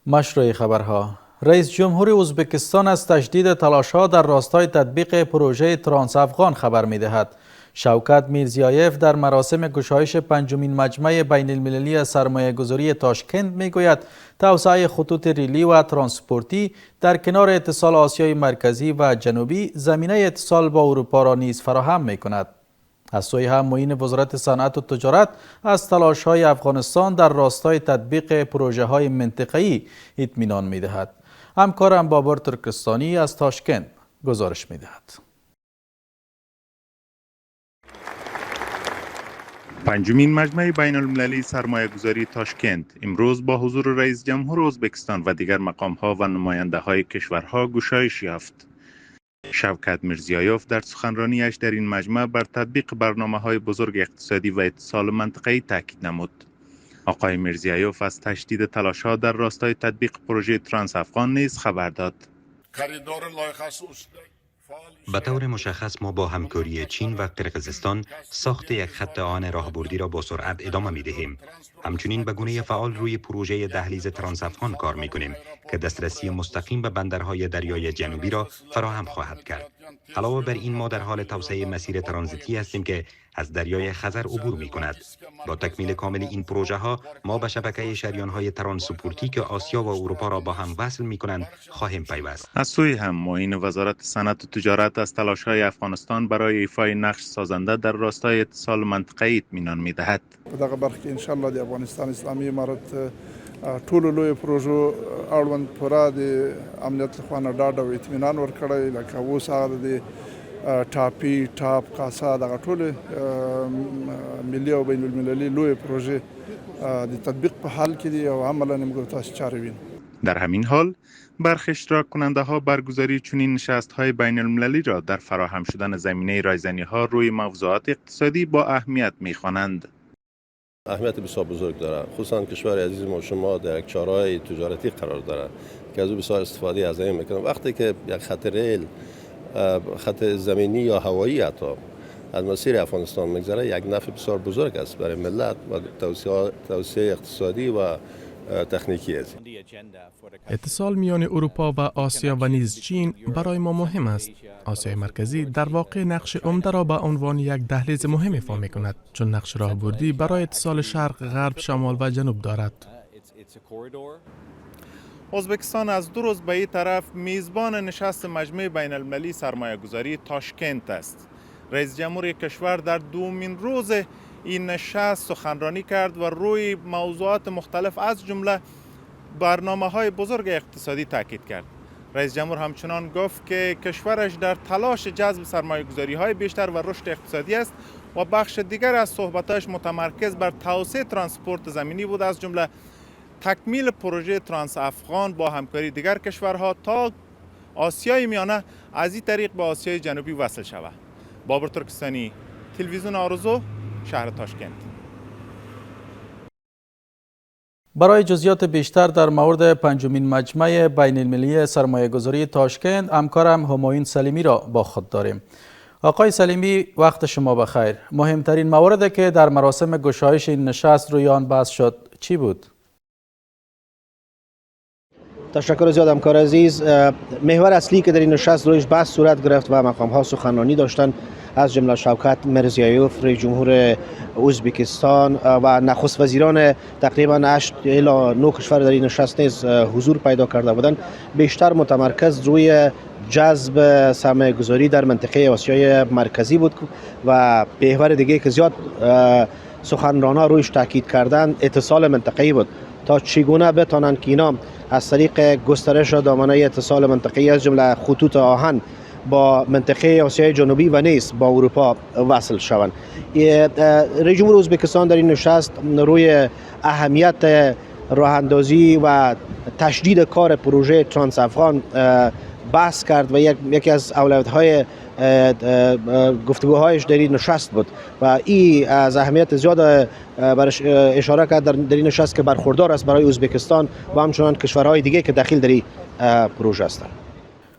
مشروع خبرها. رئیس جمهور ازبکستان از تجدید تلاش‌ها در راستای تطبیق پروژه ترانس افغان خبر می‌دهد. شوکت میرزیایف در مراسم گشایش پنجمین مجمع بین المللی سرمایه‌گذاری تاشکند میگوید توسعه خطوط ریلی و ترانسپورتی در کنار اتصال آسیای مرکزی و جنوبی زمینه اتصال با اروپا را نیز فراهم می‌کند. از سوی هم معین وزارت صنعت و تجارت از تلاش‌های افغانستان در راستای تطبیق پروژه‌های منطقه‌ای اطمینان می‌دهد. همکارم بابر ترکستانی از تاشکند گزارش می‌دهد. پنجمین مجمع بین المللی سرمایه‌گذاری تاشکند امروز با حضور رئیس جمهور ازبکستان و دیگر مقام‌ها و نماینده‌های کشورها گشایش یافت. شوکت میرزیایف در سخنرانیش در این مجمع بر تطبیق برنامه‌های بزرگ اقتصادی و اتصال منطقه‌ای تاکید نمود. آقای میرزیایف از تشدید تلاش‌ها در راستای تطبیق پروژه ترانس افغان نیز خبر داد. به طور مشخص ما با همکاری چین و قرقیزستان ساخت یک خط آهن راهبردی را با سرعت ادامه می دهیم. همچنین به گونه فعال روی پروژه دهلیز ترانس افغان کار می کنیم که دسترسی مستقیم به بندرهای دریای جنوبی را فراهم خواهد کرد. علاوه بر این ما در حال توسعه مسیر ترانزیتی هستیم که از دریای خزر عبور می کند. با تکمیل کامل این پروژه ها ما به شبکه شریان های ترانسپورتی که آسیا و اروپا را با هم وصل می کنند خواهیم پیوست. از سوی هم معین وزارت صنعت و تجارت از تلاش‌های افغانستان برای ایفای نقش سازنده در راستای اتصال منطقه‌ای اطمینان می‌دهد. په دغه برخه کې ان شاء الله د افغانستان اسلامي امارت ټولو لوی پروژو اړوند پوره د امنیت لخوا نه ډاډ او اطمینان ورکړی، لکه اوس هغه د ټاپي ټاپ کاسا دغه ټولې ملي او بین المللي لوی پروژې د تطبیق په حال کې دي او عملاً موږ تاسو چارې وینو. در همین حال برخی اشتراک کننده ها برگزاری چنین نشست های بین المللی را در فراهم شدن زمینه رایزنی ها روی موضوعات اقتصادی با اهمیت می خوانند. اهمیت بسیار بزرگ دارد، خصوصا کشور عزیز ما شما در یک چهارراه تجارتی قرار دارد که از او بسیار استفاده از این میکنه. وقتی که یک خط ریل، خط زمینی یا هوایی حتی از مسیر افغانستان میگذره، یک نفع بسیار بزرگ است برای ملت و توسعه اقتصادی و تکنیکی است. اتصال میان اروپا و آسیا و نیز چین برای ما مهم است. آسیای مرکزی در واقع نقش عمده را به عنوان یک دهلیز مهم ایفا می کند، چون نقش راهبردی برای اتصال شرق، غرب، شمال و جنوب دارد. ازبکستان از 2 روز به این طرف میزبان نشست مجمع بین المللی سرمایه‌گذاری تاشکند است. رئیس جمهور کشور در دومین روز این نشست سخنرانی کرد و روی موضوعات مختلف از جمله برنامه‌های بزرگ اقتصادی تاکید کرد. رئیس جمهور همچنان گفت که کشورش در تلاش جذب سرمایه‌گذاری‌های بیشتر و رشد اقتصادی است و بخش دیگر از صحبتاش متمرکز بر توسعه ترانسپورت زمینی بود، از جمله تکمیل پروژه ترانس افغان با همکاری دیگر کشورها تا آسیای میانه از این طریق به آسیای جنوبی وصل شود. بابر ترکستانی، تلویزیون آرزو، شهر تاشکند. برای جزئیات بیشتر در مورد پنجمین مجمع بین المللی سرمایه‌گذاری تاشکند همکارم همایون سلیمی را با خود داریم. آقای سلیمی، وقت شما بخیر. مهمترین مواردی که در مراسم گشایش این نشست روی آن بحث شد چی بود؟ تشکر زیاد همکار عزیز. محور اصلی که در این نشست رویش بحث صورت گرفت و مقام‌ها سخنرانی داشتند، از جمله شوکت میرزیایف رئیس جمهور ازبکستان و نخست وزیران تقریبا 8 الی 9 کشور در این نشست نیز حضور پیدا کرده بودند. بیشتر متمرکز روی جذب سرمایه‌گذاری در منطقه آسیای مرکزی بود و محور دیگه که زیاد سخنرانان رویش تاکید کردند اتصال منطقه‌ای بود، تا چگونه بتانند که اینا از طریق گسترش دامنه اتصال منطقه‌ای از جمله خطوط آهن با منطقه آسیای جنوبی و نیز با اروپا وصل شوند. رئیس جمهور ازبکستان در این نشست روی اهمیت راه‌اندازی و تشدید کار پروژه ترانس افغان بحث کرد و یکی از اولویت‌های گفتگوهایش در این نشست بود و این از اهمیت زیاد برش اشاره کرد در این نشست که برخوردار است برای ازبکستان و همچنان کشورهای دیگه که داخل در این پروژه هستند.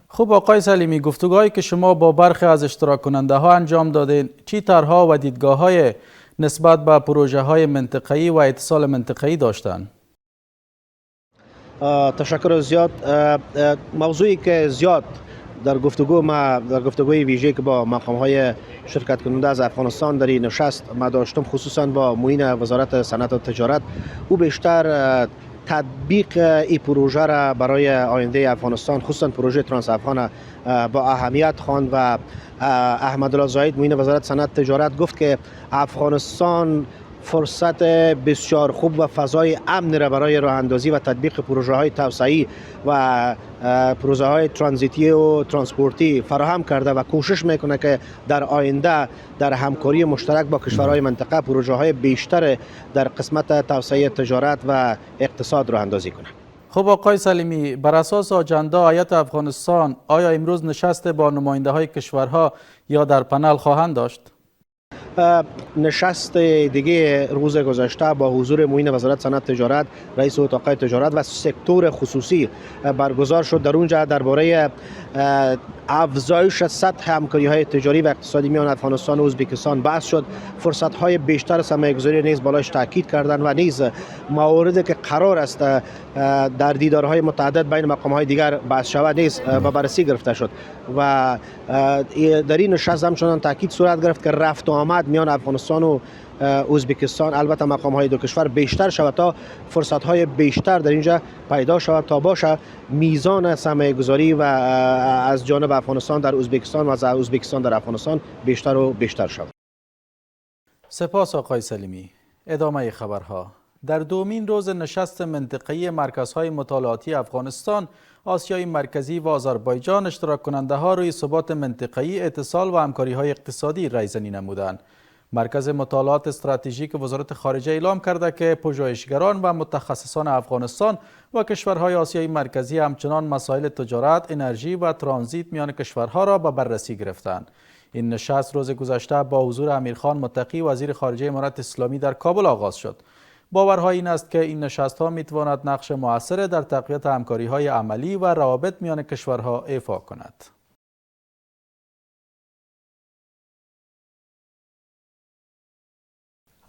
خب آقای سلیمی، گفتگوهایی که شما با برخی از اشتراک کننده ها انجام دادین چی طرح‌ها و دیدگاه‌های نسبت به پروژه های منطقه‌ای و اتصال منطقه‌ای داشتند؟ تشکر زیاد. موضوعی که زیاد در گفتگوی ویژه که با مقام‌های شرکت کننده از افغانستان در این نشست ما داشتم، خصوصا با معین وزارت صنعت و تجارت، او بیشتر تطبیق این پروژه را برای آینده افغانستان، خصوصا پروژه ترانس افغان، با اهمیت خواند و احمدالله زاید معین وزارت صنعت و تجارت گفت که افغانستان فرصت بسیار خوب و فضای امن را برای راه اندازی و تطبیق پروژه های توسعه‌ای و پروژه های ترانزیتی و ترانسپورتی فراهم کرده و کوشش میکنه که در آینده در همکاری مشترک با کشورهای منطقه پروژه های بیشتر در قسمت توسعه تجارت و اقتصاد راه اندازی کنه. خب آقای سلیمی، بر اساس آجندا هیئت افغانستان آیا امروز نشست با نماینده های کشورها یا در پنل خواهند داشت؟ نشست دیگه روز گذشته با حضور معین وزارت صنعت تجارت، رئیس اتاق تجارت و سکتور خصوصی برگزار شد. در اونجا درباره افزایش سطح همکاری‌های تجاری و اقتصادی میان افغانستان و ازبکستان بحث شد. فرصت‌های بیشتر سرمایه‌گذاری نیز بالاش تاکید کردند و نیز مواردی که قرار است در دیدارهای متعدد بین مقام‌های دیگر بحث شود نیز به بررسی گرفته شد و در این نشست همچنان تاکید صورت گرفت که رفت و آمد میان افغانستان و ازبکستان، البته مقام‌های دو کشور بیشتر شود تا فرصت‌های بیشتر در اینجا پیدا شود تا باشه میزان سرمایه‌گذاری و از جانب افغانستان در ازبکستان و از ازبکستان در افغانستان بیشتر و بیشتر شود. سپاس آقای سلیمی. ادامه خبرها. در دومین روز نشست منطقه‌ای مرکزهای مطالعاتی افغانستان، آسیای مرکزی و آذربایجان اشتراک کننده ها روی ثبات منطقه‌ای، اتصال و همکاری‌های اقتصادی رایزنی نمودند. مرکز مطالعات استراتژیک وزارت خارجه اعلام کرده که پژوهشگران و متخصصان افغانستان و کشورهای آسیای مرکزی همچنان مسائل تجارت، انرژی و ترانزیت میان کشورها را به بررسی گرفتند. این نشست روز گذشته با حضور امیرخان متقی وزیر خارجه امارت اسلامی در کابل آغاز شد. باورها این است که این نشست‌ها می‌تواند نقش مؤثر در تقویت همکاری‌های عملی و روابط میان کشورها ایفا کند.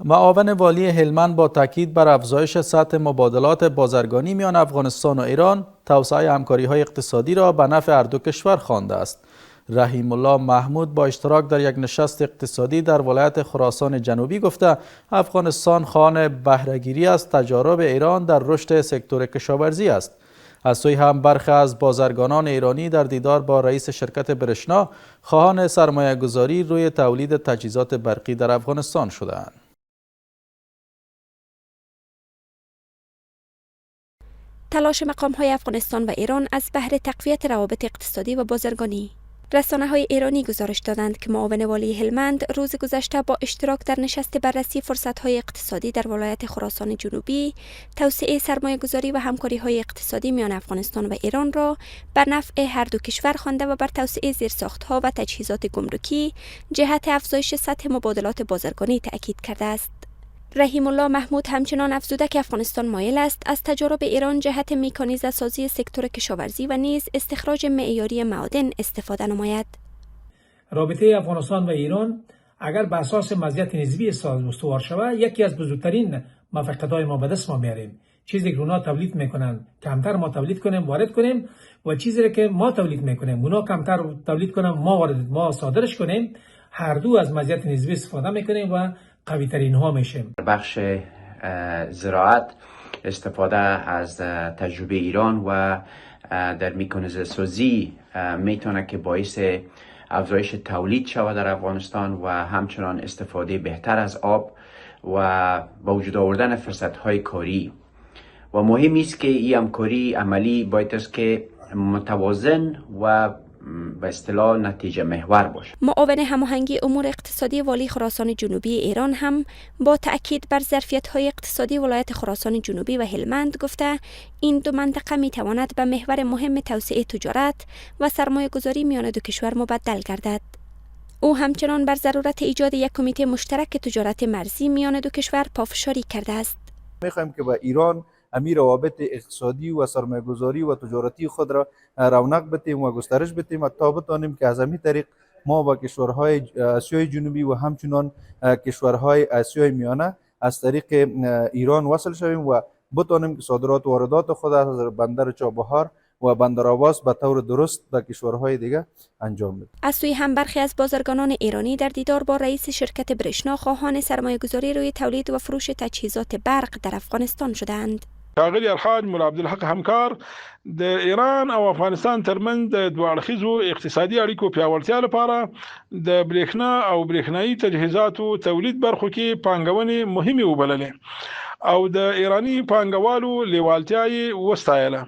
معاون والی هلمند با تاکید بر افزایش سطح مبادلات بازرگانی میان افغانستان و ایران، توسعه همکاری‌های اقتصادی را به نفع هر دو کشور خوانده است. رحیم الله محمود با اشتراک در یک نشست اقتصادی در ولایت خراسان جنوبی گفته افغانستان خواهان بهره‌گیری از تجارب ایران در رشد سکتور کشاورزی است. از سوی هم برخی از بازرگانان ایرانی در دیدار با رئیس شرکت برشنا خواهان سرمایه‌گذاری روی تولید تجهیزات برقی در افغانستان شدند. تلاش مقام‌های افغانستان و ایران از بهر تقویت روابط اقتصادی و بازرگانی. رسانه‌های ایرانی گزارش دادند که معاون والی هلمند روز گذشته با اشتراک در نشست بررسی فرصت‌های اقتصادی در ولایت خراسان جنوبی، توسعه سرمایه‌گذاری و همکاری‌های اقتصادی میان افغانستان و ایران را بر نفع هر دو کشور خوانده و بر توسعه زیرساخت‌ها و تجهیزات گمرکی جهت افزایش سطح مبادلات بازرگانی تأکید کرده است. رحیم الله محمود همچنان افزوده که افغانستان مایل است از تجارب ایران جهت میکانیزه سازی سکتور کشاورزی و نیز استخراج معیاری معادن استفاده نماید. رابطه افغانستان و ایران اگر به اساس مزیت نسبی استوار شود، یکی از بزرگترین موفقیت‌های ما به دست ما میاریم. چیزی که اونا تولید میکنن کمتر ما تولید کنیم، وارد کنیم، و چیزی که ما تولید میکنیم اونا کمتر تولید کنن، ما صادرش کنیم. هر دو از مزیت نسبی استفاده میکنیم و قوی ترین ها میشیم. بخش زراعت استفاده از تجربه ایران و در میکانیزه سازی میتونه که باعث افزایش تولید شود در افغانستان و همچنان استفاده بهتر از آب و با وجود آوردن فرصت های کاری. و مهم است که این همکاری عملی باید است که متوازن و به اصطلاح نتیجه محور باشه. معاون هماهنگی امور اقتصادی والی خراسان جنوبی ایران هم با تأکید بر ظرفیت‌های اقتصادی ولایت خراسان جنوبی و هلمند گفته این دو منطقه می‌تواند به محور مهم توسعه تجارت و سرمایه‌گذاری میان دو کشور مبدل گردد. او همچنان بر ضرورت ایجاد یک کمیته مشترک تجارت مرزی میان دو کشور پافشاری کرده است. می‌خوایم که با ایران امیر روابط اقتصادی و سرمایه‌گذاری و تجارتی خود را رونق بدیم و گسترش بدیم تا بتوانیم که از همین طریق ما با کشورهای آسیای جنوبی و همچنان کشورهای آسیای میانه از طریق ایران وصل شویم و بتانیم که صادرات و واردات خود از بندر چابهار و بندر عباس به طور درست به کشورهای دیگه انجام بدیم. از سوی هم برخی از بازرگانان ایرانی در دیدار با رئیس شرکت برشنا خواهان سرمایه‌گذاری روی تولید و فروش تجهیزات برق در افغانستان شدند. ښاغلي الحاج مولا عبدالحق همکار د ایران او افغانستان ترمنځ د دوه اړخیزو اقتصادي اړیکو پیاوړتیا لپاره د برېښنا او برېښنایي تجهیزاتو تولید برخو کې پانګونې مهمې وبللې او د ایرانی پانګوالو لیوالتیا یې وستایله.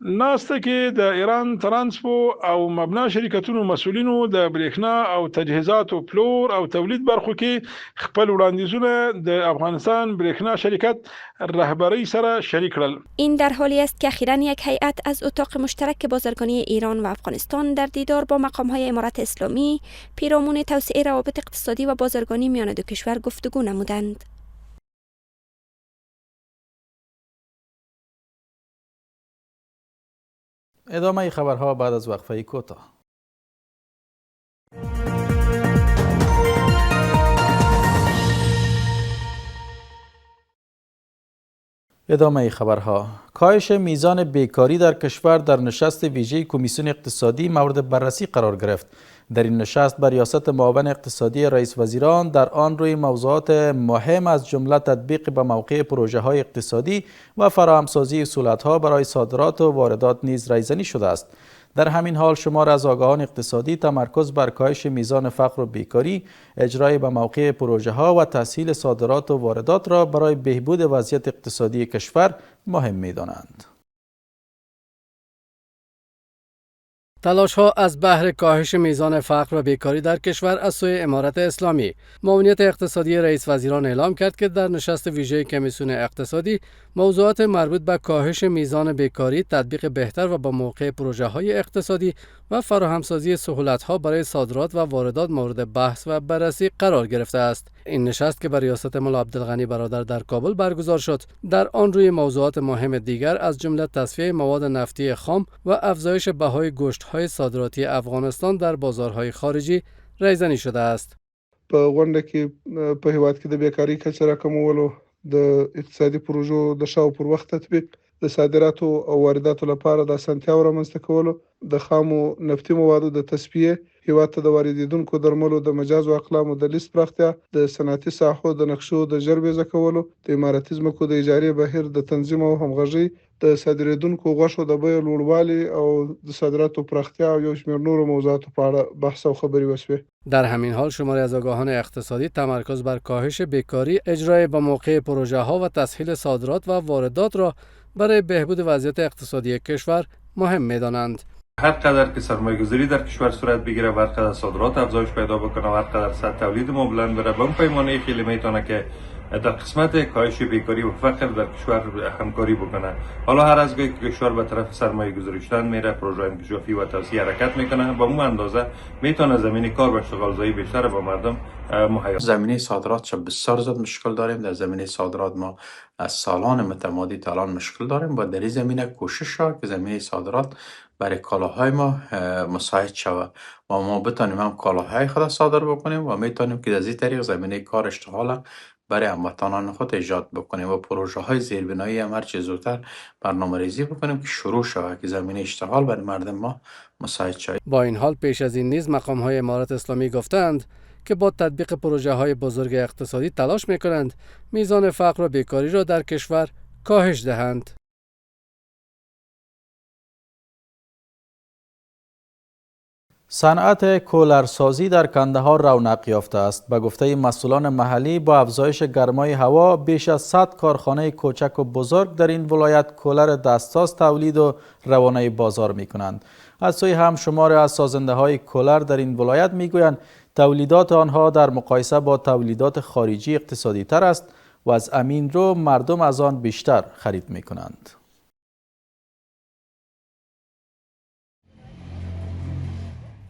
ناسته کې د ایران ترانسپو او مبنا شرکتونو مسؤلینو د برېښنا او تجهیزاتو پلور او تولید برخو کې خپل وړاندیزونه د افغانستان برېښنا شرکت رهبری سره شریک کړل. این در حالی است که اخیراً یک هیئت از اتاق مشترک بازرگانی ایران و افغانستان در دیدار با مقام‌های امارت اسلامی پیرامون توسعه روابط اقتصادی و بازرگانی میان دو کشور گفتگو نمودند. ادامه خبرها بعد از وقفه کوتاه. ادامه خبرها. کاهش میزان بیکاری در کشور در نشست ویژه کمیسیون اقتصادی مورد بررسی قرار گرفت. در این نشست به ریاست معاون اقتصادی رئیس وزیران در آن روی موضوعات مهم از جمله تطبیق به موقع پروژه های اقتصادی و فراهمسازی اصولت‌ها برای صادرات و واردات نیز ریزنی شده است. در همین حال شمار از آگاهان اقتصادی تمرکز بر کاهش میزان فقر و بیکاری، اجرای به موقع پروژه ها و تسهیل صادرات و واردات را برای بهبود وضعیت اقتصادی کشور مهم می‌دانند. تلاش ها از بهر کاهش میزان فقر و بیکاری در کشور از سوی امارت اسلامی. معاونیت اقتصادی رئیس وزیران اعلام کرد که در نشست ویژه کمیسیون اقتصادی موضوعات مربوط به کاهش میزان بیکاری، تطبیق بهتر و با موقع پروژه های اقتصادی و فراهمسازی سهولت ها برای صادرات و واردات مورد بحث و بررسی قرار گرفته است. این نشست که به ریاست مولا عبدالغنی برادر در کابل برگزار شد، در آن روی موضوعات مهم دیگر از جمله تصفیه مواد نفتی خام و افزایش بهای گوشت‌های صادراتی افغانستان در بازارهای خارجی ریزنی شده است. په غونډه کې په هیواد کې د بیکاری کچه راکمولو، د اقتصادي پروژو د شاو پر وخت تطبیق، د صادراتو او وارداتو لپاره د اسانتیاو رامنځته کولو، د خامو نفتي موادو د تصفیه، هیواد ته د واردېدونکو درملو د مجاز او اقلامو د لیست پراختیا، د صنعتي ساحو د نقشو د ژر بیځه کولو، د امارتي ځمکو د اجارې بهیر د تنظیم او همغږۍ، د صادرېدونکو غوښو د بیو لوړوالي او د صادراتو پراختیا او یو شمېر نورو موضوعاتو په اړه بحث او خبرې وشوې. در همین حال شماری از آگاهان اقتصادی تمرکز بر کاهش بیکاری، اجرای با موقع پروژه ها و تسهیل صادرات و واردات را برای بهبود وضعیت اقتصادی کشور مهم می‌دانند. هر قدر که سرمایه‌گذاری در کشور صورت بگیره و هر قدر صادرات افزایش پیدا بکنه و هر قدر سطح تولید ما بلند بره، به اون پیمانه خیلی میتونه که در قسمت کاهش بیکاری و فقر در کشور همکاری بکنه. حالا هر از گاهی که کشور به طرف سرمایه گذاری شدن میره، پروژه انکشافی و توسعه حرکت میکنه، با اون اندازه میتونه زمینه کار و اشتغالزایی بیشتر با مردم مهیا. زمینه صادرات بسیار زیاد مشکل داریم. در زمینه صادرات ما از سالان متمادی تا الان مشکل داریم. با در این زمینه کوشش شد که زمینه صادرات برای کالاهای ما مساعد شود و ما بتانیم هم کالاهای خود صادر بکنیم و میتونیم که از این طریق زمینه کار اشتغال برای هموطنان خود ایجاد بکنیم و پروژه های زیربنایی هم هر چه زودتر برنامه‌ریزی بکنیم که شروع شود که زمینه اشتغال برای مردم ما مساعد شود. با این حال پیش از این نیز مقام های امارت اسلامی گفتند که با تطبیق پروژه های بزرگ اقتصادی تلاش میکنند میزان فقر و بیکاری را در کشور کاهش دهند. صنعت کولرسازی در کندهار رونق یافته است. به گفته مسئولان محلی با افزایش گرمای هوا بیش از 100 کارخانه کوچک و بزرگ در این ولایت کولر دستساز تولید و روانه بازار می کنند. از سوی هم شمار از سازنده های کولر در این ولایت می گویند تولیدات آنها در مقایسه با تولیدات خارجی اقتصادی تر است و از امین رو مردم از آن بیشتر خرید می کنند.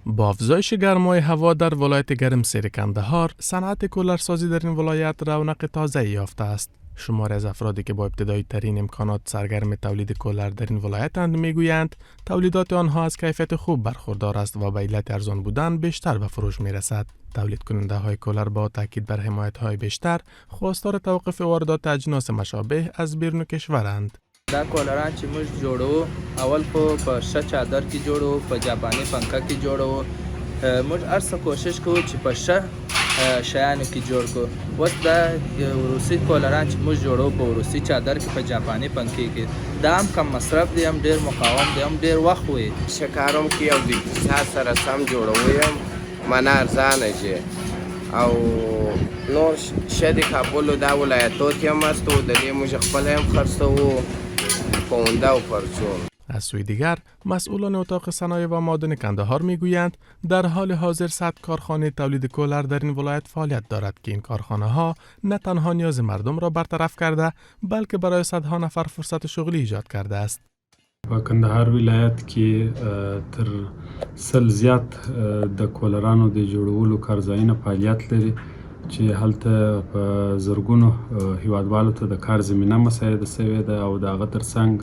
با افزایش گرمای هوا در ولایت گرمسیر کندهار، صنعت کولرسازی در این ولایت رونق تازه‌ای یافته است. شمار از افرادی که با ابتدایی ترین امکانات سرگرم تولید کولر در این ولایتند میگویند تولیدات آنها از کیفیت خوب برخوردار است و به علت ارزان بودن بیشتر به فروش میرسد. تولید کننده های کولر با تاکید بر حمایت های بیشتر خواستار توقف واردات اجناس مشابه از بیرون کشورند. دا کولران چې موږ جوړو اول په ښه چادر کې جوړو په جاپاني پنکه کې جوړو موږ هر څه کوشش کوو چې په ښه شیانو کې جوړ کړو. اوس دا روسي کولران چې موږ جوړو په روسي چادر کې په جاپاني پنکې کې دا هم کم مصرف دی، هم ډیر مقاوم دی، هم ډیر وخت وي. شکارم کې او د اقتصاد سره سم جوړوم معنا ارزانه شي او نور شدی کابل دا ولایتو کې هم است او د دې موږ خپل هم خرڅو پونده و پرچون. از سوی دیگر مسئولان اتاق صنایع و معادن کندهار میگویند در حال حاضر 100 کارخانه تولید کولر در این ولایت فعالیت دارد که این کارخانه ها نه تنها نیاز مردم را برطرف کرده بلکه برای صدها نفر فرصت شغلی ایجاد کرده است. په کندهار ولایت کې تر 100 زیات د کولرانو د جوړولو کارځایونه فعالیت لري چې هلته په زرګونو هیوادوالو ته د کار زمینه مساعده شوې ده او د هغه ترڅنګ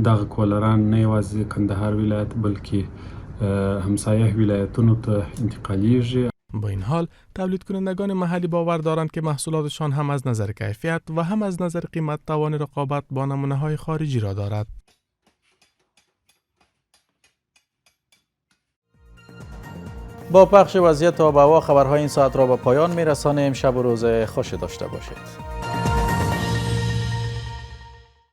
دغه کولران نه یوازې کندهار ولایت بلکې همسایه ولایتونو ته انتقالیږي. با این حال تولید کنندگان محلی باور دارند که محصولاتشان هم از نظر کیفیت و هم از نظر قیمت توان رقابت با نمونه‌های خارجی را دارد. با پخش وضعیت آب و هوا خبرهای این ساعت را به پایان می‌رسانیم. شب و روز خوش داشته باشید.